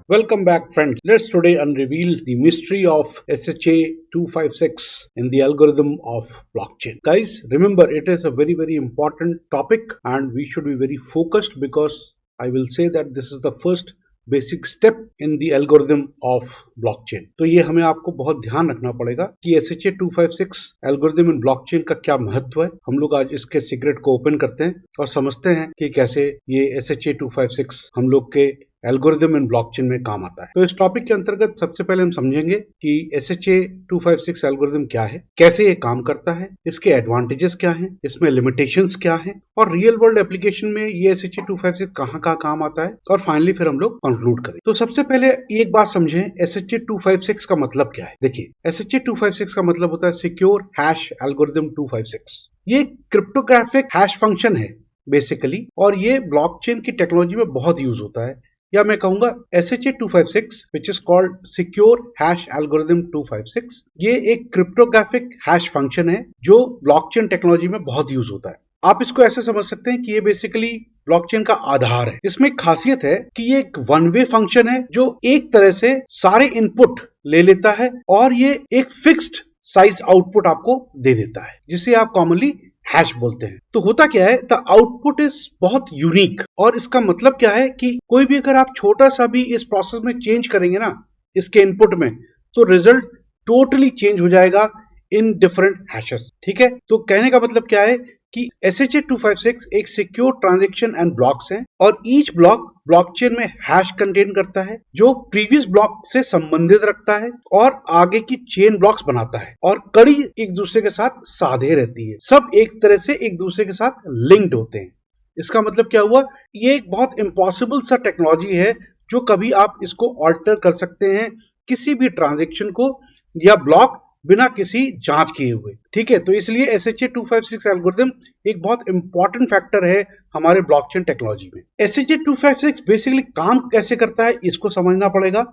Welcome back, friends. Let's today unreveal the mystery of SHA 256 in the algorithm of blockchain. Guys, remember it is a very important topic and we should be very focused because I will say that this is the first basic step in the algorithm of blockchain. तो ये हमें आपको बहुत ध्यान रखना पड़ेगा कि SHA 256 algorithm इन blockchain का क्या महत्व है। हम लोग आज इसके सीक्रेट को ओपन करते हैं और समझते हैं कि कैसे ये SHA 256 हम लोग के एल्गोरिथम इन ब्लॉकचेन में काम आता है। तो इस टॉपिक के अंतर्गत सबसे पहले हम समझेंगे कि SHA 256 एल्गोरिथम क्या है, कैसे ये काम करता है, इसके एडवांटेजेस क्या हैं, इसमें लिमिटेशंस क्या हैं और रियल वर्ल्ड एप्लीकेशन में ये SHA 256 कहाँ काम आता है और फाइनली फिर हम लोग कंक्लूड करें। तो सबसे पहले एक बात समझें, SHA 256 का मतलब क्या है। देखिए, SHA 256 का मतलब होता है सिक्योर हैश एल्गोरिथम 256। ये क्रिप्टोग्राफिक हैश फंक्शन है बेसिकली और ये ब्लॉकचेन की टेक्नोलॉजी में बहुत यूज होता है, या मैं कहूंगा SHA 256 which is called secure hash algorithm 256। ये एक क्रिप्टोग्राफिक हैश फंक्शन है जो ब्लॉकचेन टेक्नोलॉजी में बहुत यूज होता है। आप इसको ऐसे समझ सकते हैं कि ये बेसिकली ब्लॉकचेन का आधार है। इसमें खासियत है कि ये एक वन वे फंक्शन है जो एक तरह से सारे इनपुट ले लेता है और ये एक फिक्स्ड साइज आउटपुट आपको दे देता है, जिसे आप कॉमनली हैश बोलते हैं। तो होता क्या है, द आउटपुट इज बहुत यूनिक और इसका मतलब क्या है कि कोई भी अगर आप छोटा सा भी इस प्रोसेस में चेंज करेंगे ना इसके इनपुट में, तो रिजल्ट टोटली चेंज हो जाएगा इन डिफरेंट हैशेस। ठीक है, तो कहने का मतलब क्या है कि SHA 256 एक सिक्योर ट्रांजैक्शन एंड ब्लॉक्स है और ईच ब्लॉक ब्लॉकचेन में हैश कंटेन करता है जो प्रीवियस ब्लॉक से संबंधित रखता है और आगे की चेन ब्लॉक्स बनाता है और कड़ी एक दूसरे के साथ साधे रहती है। सब एक तरह से एक दूसरे के साथ लिंक्ड होते हैं। इसका मतलब क्या हुआ, ये एक बहुत इम्पॉसिबल सा टेक्नोलॉजी है जो कभी आप इसको ऑल्टर कर सकते हैं किसी भी ट्रांजेक्शन को या ब्लॉक बिना किसी जांच किए हुए। ठीक है, तो इसलिए SHA 256 एल्गोरिथम एक बहुत इंपॉर्टेंट फैक्टर है हमारे ब्लॉकचेन टेक्नोलॉजी में। SHA 256 बेसिकली काम कैसे करता है इसको समझना पड़ेगा।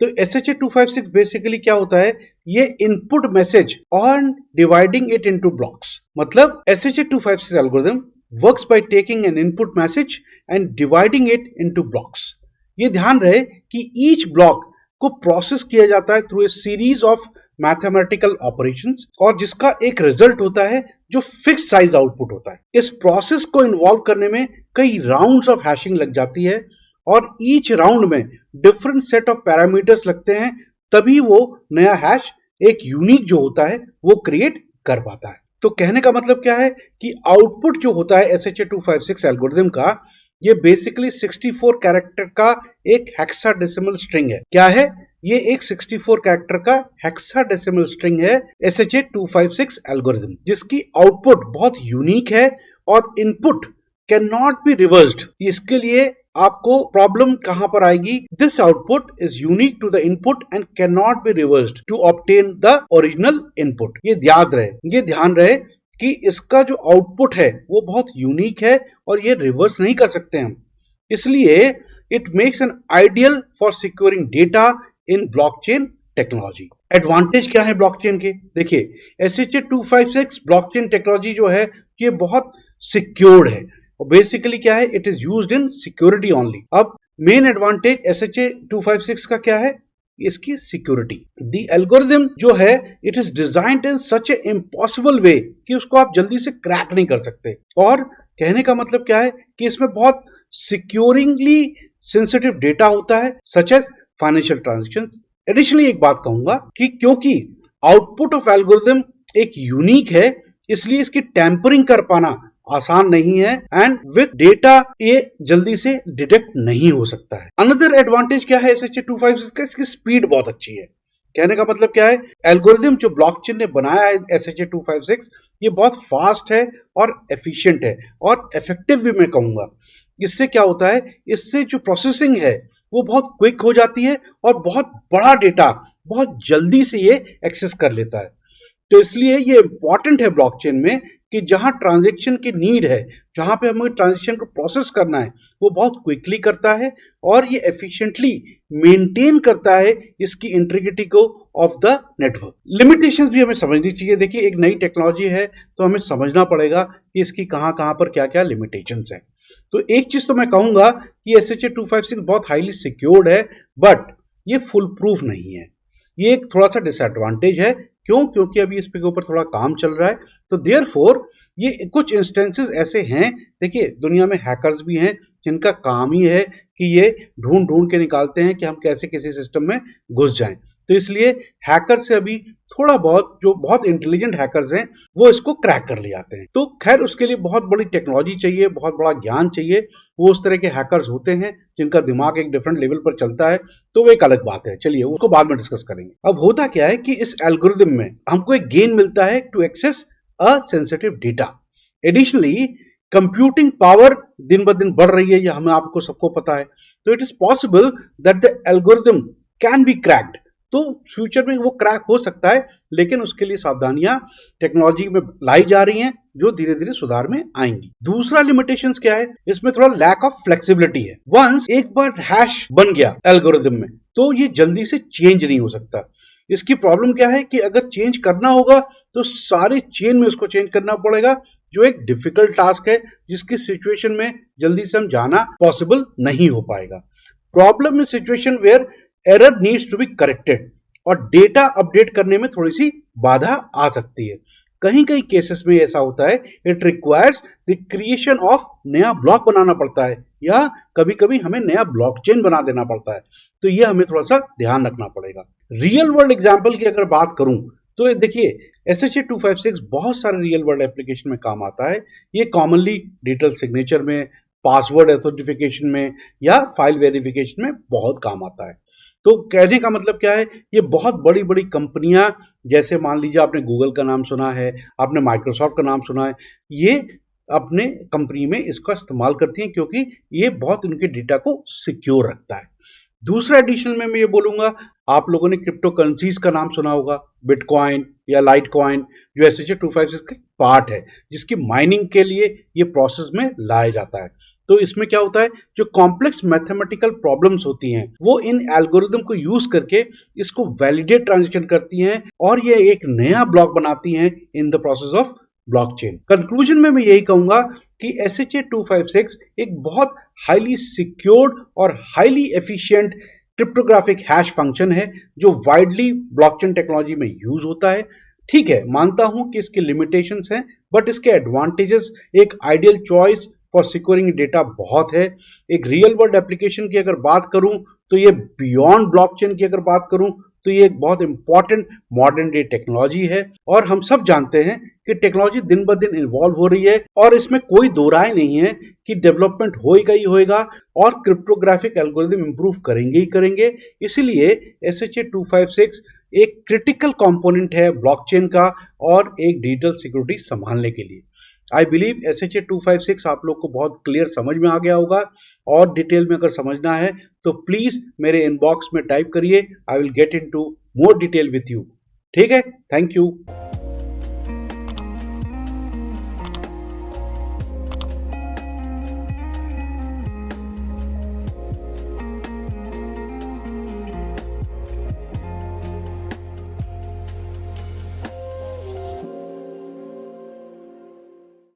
तो SHA 256 बेसिकली क्या होता है, ये input message on dividing it into blocks. मतलब SHA 256 algorithm works by taking an input message and dividing it into blocks. ये ध्यान रहे कि ईच ब्लॉक को प्रोसेस किया जाता है through a series of mathematical operations और जिसका एक रिजल्ट होता है जो फिक्स्ड साइज आउटपुट होता है। इस प्रोसेस को इन्वॉल्व करने में कई राउंड्स ऑफ हैशिंग लग जाती है और ईच राउंड में डिफरेंट सेट ऑफ पैरामीटर्स लगते हैं, तभी वो नया हैश एक यूनिक जो होता है वो क्रिएट कर पाता है। तो कहने का मतलब क्या है कि आउटपुट जो होता है SHA 256 एल्गोरिथम का, ये बेसिकली 64 कैरेक्टर का एक हेक्साडेसिमल स्ट्रिंग है। क्या है ये? एक 64 कैरेक्टर का हेक्साडेसिमल स्ट्रिंग है SHA 256 एल्गोरिथम, जिसकी आउटपुट बहुत यूनिक है और input can not be reversed. इसके लिए आपको प्रॉब्लम कहां पर आएगी, this output is unique to the input and can not be reversed to obtain the original input. ये ध्यान रहे कि इसका जो आउटपुट है वो बहुत यूनिक है और ये रिवर्स नहीं कर सकते हम। इसलिए it makes an ideal for securing data in blockchain technology. Advantage क्या है ब्लॉकचेन के? देखिए, SHA 256 ब्लॉकचेन टेक्नोलॉजी जो है ये बहुत सिक्योर्ड है और बेसिकली क्या है, it is used in security only. अब मेन एडवांटेज SHA 256 का क्या है, इसकी सिक्योरिटी। द एल्गोरिथम जो है it is designed in such a impossible way कि उसको आप जल्दी से क्रैक नहीं कर सकते। और कहने का मतलब क्या है कि इसमें बहुत सिक्योरिंगली सेंसिटिव डेटा होता है such as financial transactions. Additionally एक बात कहूंगा कि क्योंकि आउटपुट ऑफ एल्गोरिथम एक यूनिक है, इसलिए इसकी टैंपरिंग कर पाना आसान नहीं है एंड विद डेटा ये जल्दी से डिटेक्ट नहीं हो सकता है। अनदर एडवांटेज क्या है SHA 256 का, इसकी स्पीड बहुत अच्छी है। कहने का मतलब क्या है, एल्गोरिथम जो ब्लॉकचेन ने बनाया है SHA 256 ये बहुत फास्ट है और एफिशिएंट है और इफेक्टिव भी मैं कहूंगा। इससे क्या होता है, इससे जो प्रोसेसिंग है वो बहुत क्विक हो जाती है और बहुत बड़ा डेटा बहुत जल्दी से ये एक्सेस कर लेता है। तो इसलिए ये इंपॉर्टेंट है ब्लॉकचेन में कि जहां ट्रांजैक्शन की नीड है, जहां पे हमें ट्रांजैक्शन को प्रोसेस करना है, वो बहुत क्विकली करता है और ये एफिशिएंटली मेंटेन करता है इसकी इंटीग्रिटी को ऑफ द नेटवर्क। लिमिटेशंस भी हमें समझनी चाहिए। देखिए, एक नई टेक्नोलॉजी है तो हमें समझना पड़ेगा कि इसकी कहां पर क्या क्या लिमिटेशंस है। तो एक चीज तो मैं कहूंगा कि SHA-256 बहुत हाईली सिक्योर्ड है, बट ये फुल प्रूफ नहीं है। ये एक थोड़ा सा डिसएडवांटेज है। क्यों? क्योंकि अभी इस पे ऊपर थोड़ा काम चल रहा है। तो देयरफॉर ये कुछ इंस्टेंसेस ऐसे हैं, देखिए दुनिया में हैकर्स भी हैं जिनका काम ही है कि ये ढूंढ ढूंढ के निकालते हैं कि हम कैसे किसी सिस्टम में घुस जाएं। तो इसलिए हैकर से अभी थोड़ा बहुत, जो बहुत इंटेलिजेंट हैकर्स हैं वो इसको क्रैक कर ले आते हैं। तो खैर उसके लिए बहुत बड़ी टेक्नोलॉजी चाहिए, बहुत बड़ा ज्ञान चाहिए। वो उस तरह के हैकर्स होते हैं जिनका दिमाग एक डिफरेंट लेवल पर चलता है, तो वो एक अलग बात है। चलिए उसको बाद में डिस्कस करेंगे। अब होता क्या है कि इस एल्गोरिदम में हमको एक गेन मिलता है to access a sensitive data. Additionally computing power दिन ब दिन बढ़ रही है, यह हमें आपको सबको पता है। तो it is possible that the algorithm can be cracked. तो फ्यूचर में वो क्रैक हो सकता है, लेकिन उसके लिए सावधानियां टेक्नोलॉजी में लाई जा रही हैं जो धीरे धीरे सुधार में आएंगी। दूसरा लिमिटेशंस क्या है, इसमें थोड़ा लैक ऑफ फ्लेक्सिबिलिटी है। वंस एक बार हैश बन गया एल्गोरिदम में तो ये जल्दी से चेंज नहीं हो सकता। इसकी प्रॉब्लम क्या है कि अगर चेंज करना होगा तो सारे चेन में उसको चेंज करना पड़ेगा, जो एक डिफिकल्ट टास्क है, जिसकी सिचुएशन में जल्दी से हम जाना पॉसिबल नहीं हो पाएगा। Problem in situation where error needs to be corrected, और डेटा अपडेट करने में थोड़ी सी बाधा आ सकती है। कहीं कहीं केसेस में ऐसा होता है, it requires the creation of नया ब्लॉक बनाना पड़ता है, या कभी कभी हमें नया ब्लॉकचेन बना देना पड़ता है। तो ये हमें थोड़ा सा ध्यान रखना पड़ेगा। रियल वर्ल्ड एग्जांपल की अगर बात करूं तो देखिए SHA-256 बहुत सारे रियल वर्ल्ड एप्लीकेशन में काम आता है। ये कॉमनली डिजिटल सिग्नेचर में, पासवर्ड ऑथेंटिफिकेशन में, या फाइल वेरिफिकेशन में बहुत काम आता है। तो कहने का मतलब क्या है, ये बहुत बड़ी बड़ी कंपनियां, जैसे मान लीजिए आपने गूगल का नाम सुना है, आपने माइक्रोसॉफ्ट का नाम सुना है, ये अपने कंपनी में इसका इस्तेमाल करती हैं क्योंकि ये बहुत उनके डेटा को सिक्योर रखता है। दूसरा एडिशनल में मैं ये बोलूंगा, आप लोगों ने क्रिप्टो करेंसीज का नाम सुना होगा, बिटकॉइन या लाइट कॉइन, जो SHA-256 का पार्ट है, जिसकी माइनिंग के लिए ये प्रोसेस में लाया जाता है। तो इसमें क्या होता है, जो कॉम्प्लेक्स मैथमेटिकल प्रॉब्लम्स होती हैं वो इन एल्गोरिदम को यूज करके इसको वैलिडेट ट्रांजेक्शन करती हैं, और ये एक नया ब्लॉक बनाती हैं in the process of blockchain. Conclusion में मैं यही कहूंगा कि SHA-256 एक बहुत हाईली सिक्योर्ड और highly efficient cryptographic hash function है जो वाइडली ब्लॉकचेन टेक्नोलॉजी में यूज होता है। ठीक है, मानता हूं कि इसके लिमिटेशंस हैं, बट इसके एडवांटेजेस, एक ideal choice for securing data बहुत है। एक रियल वर्ल्ड एप्लीकेशन की अगर बात करूं तो ये बियॉन्ड ब्लॉकचेन की अगर बात करूं तो ये एक बहुत इंपॉर्टेंट मॉडर्न डे टेक्नोलॉजी है। और हम सब जानते हैं कि टेक्नोलॉजी दिन ब दिन इन्वॉल्व हो रही है, और इसमें कोई दो राय नहीं है कि डेवलपमेंट होएगा ही होएगा, और क्रिप्टोग्राफिक एल्गोरिदम इंप्रूव करेंगे ही करेंगे। इसीलिए SHA-256 एक क्रिटिकल कंपोनेंट है ब्लॉकचेन का, और एक डिजिटल सिक्योरिटी संभालने के लिए। आई बिलीव SHA-256 आप लोग को बहुत क्लियर समझ में आ गया होगा, और डिटेल में अगर समझना है तो प्लीज मेरे इनबॉक्स में टाइप करिए, I will get into more detail with you. ठीक है, थैंक यू।